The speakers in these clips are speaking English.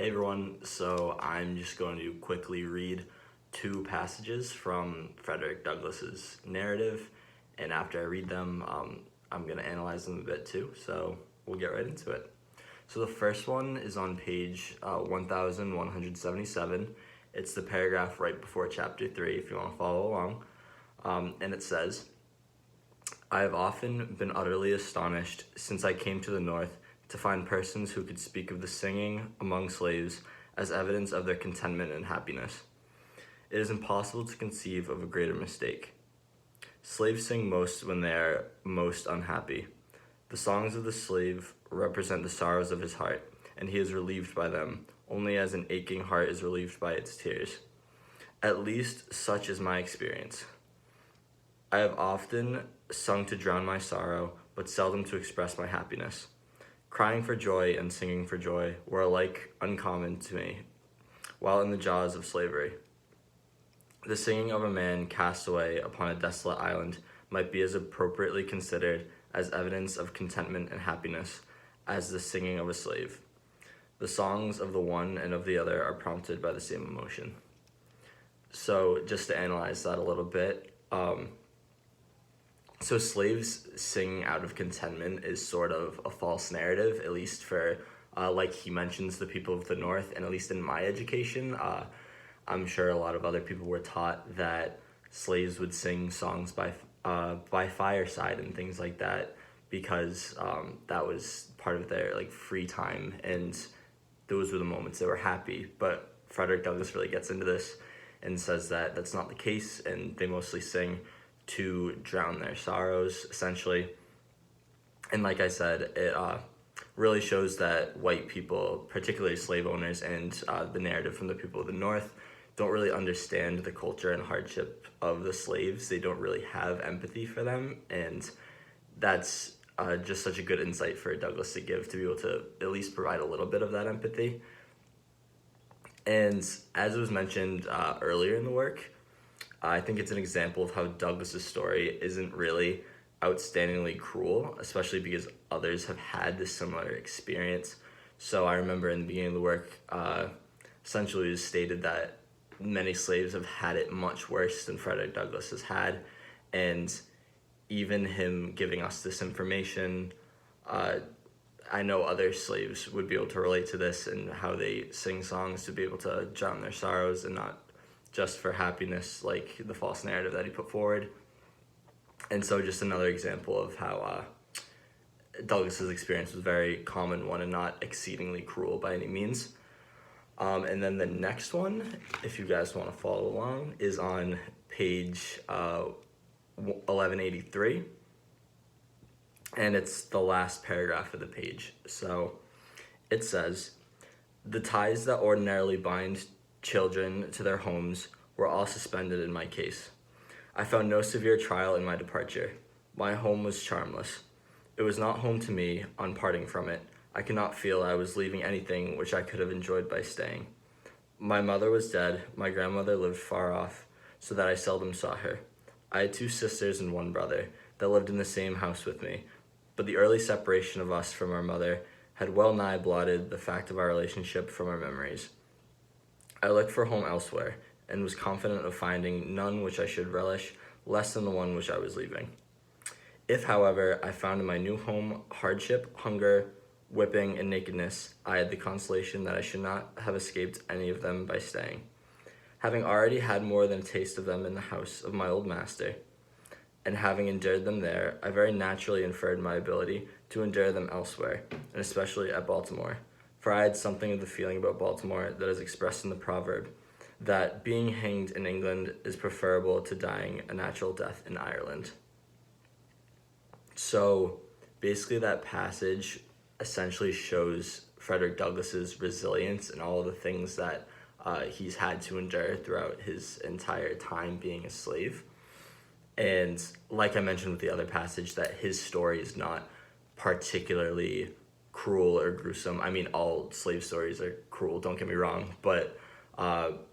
Hey everyone, so I'm just going to quickly read two passages from Frederick Douglass's narrative, and after I read them, I'm going to analyze them a bit too, so we'll get right into it. So the first one is on page 1177. It's the paragraph right before chapter 3 if you want to follow along, and it says, "I have often been utterly astonished since I came to the North to find persons who could speak of the singing among slaves as evidence of their contentment and happiness. It is impossible to conceive of a greater mistake. Slaves sing most when they are most unhappy. The songs of the slave represent the sorrows of his heart, and he is relieved by them, only as an aching heart is relieved by its tears. At least such is my experience. I have often sung to drown my sorrow, but seldom to express my happiness. Crying for joy and singing for joy were alike uncommon to me while in the jaws of slavery. The singing of a man cast away upon a desolate island might be as appropriately considered as evidence of contentment and happiness as the singing of a slave. The songs of the one and of the other are prompted by the same emotion." So just to analyze that a little bit, so slaves singing out of contentment is sort of a false narrative, at least for, like he mentions, the people of the North, and at least in my education, I'm sure a lot of other people were taught that slaves would sing songs by fireside and things like that because that was part of their free time, and those were the moments they were happy. But Frederick Douglass really gets into this and says that that's not the case, and they mostly sing to drown their sorrows, essentially. And like I said, it really shows that white people, particularly slave owners, and the narrative from the people of the North, don't really understand the culture and hardship of the slaves. They don't really have empathy for them, and that's just such a good insight for Douglass to give, to be able to at least provide a little bit of that empathy. And as it was mentioned earlier in the work, I think it's an example of how Douglass's story isn't really outstandingly cruel, especially because others have had this similar experience. So I remember in the beginning of the work, essentially it was stated that many slaves have had it much worse than Frederick Douglass has had, and even him giving us this information, I know other slaves would be able to relate to this and how they sing songs to be able to drown their sorrows and not just for happiness, like the false narrative that he put forward. And so just another example of how Douglass's experience was a very common one and not exceedingly cruel by any means. And then the next one, if you guys want to follow along, is on page 1183. And it's the last paragraph of the page. So it says, "The ties that ordinarily bind children to their homes were all suspended in my case. I found no severe trial in my departure. My home was charmless. It was not home to me. On parting from it, I could not feel I was leaving anything which I could have enjoyed by staying. My mother was dead. My grandmother lived far off, so that I seldom saw her. I had 2 sisters and 1 brother that lived in the same house with me, but the early separation of us from our mother had well nigh blotted the fact of our relationship from our memories. I looked for home elsewhere, and was confident of finding none which I should relish less than the one which I was leaving. If, however, I found in my new home hardship, hunger, whipping, and nakedness, I had the consolation that I should not have escaped any of them by staying, having already had more than a taste of them in the house of my old master, and having endured them there, I very naturally inferred my ability to endure them elsewhere, and especially at Baltimore. For I had something of the feeling about Baltimore that is expressed in the proverb that being hanged in England is preferable to dying a natural death in Ireland." So basically that passage essentially shows Frederick Douglass's resilience and all of the things that he's had to endure throughout his entire time being a slave. And like I mentioned with the other passage, that his story is not particularly cruel or gruesome. I mean, all slave stories are cruel, don't get me wrong, but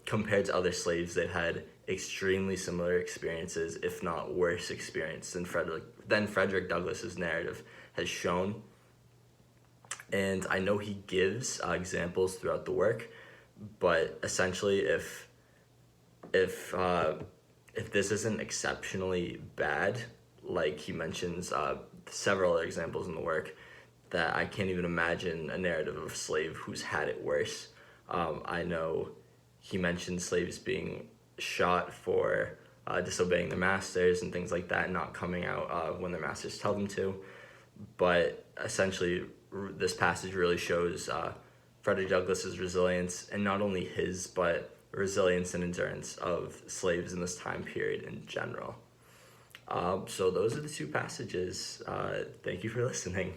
compared to other slaves, they've had extremely similar experiences, if not worse experience than Frederick Douglass's narrative has shown. And I know he gives examples throughout the work, but essentially, if uh, if this isn't exceptionally bad, like he mentions several other examples in the work, that I can't even imagine a narrative of a slave who's had it worse. I know he mentioned slaves being shot for disobeying their masters and things like that, not coming out when their masters tell them to. But essentially, this passage really shows Frederick Douglass's resilience, and not only his, but resilience and endurance of slaves in this time period in general. So those are the two passages. Thank you for listening.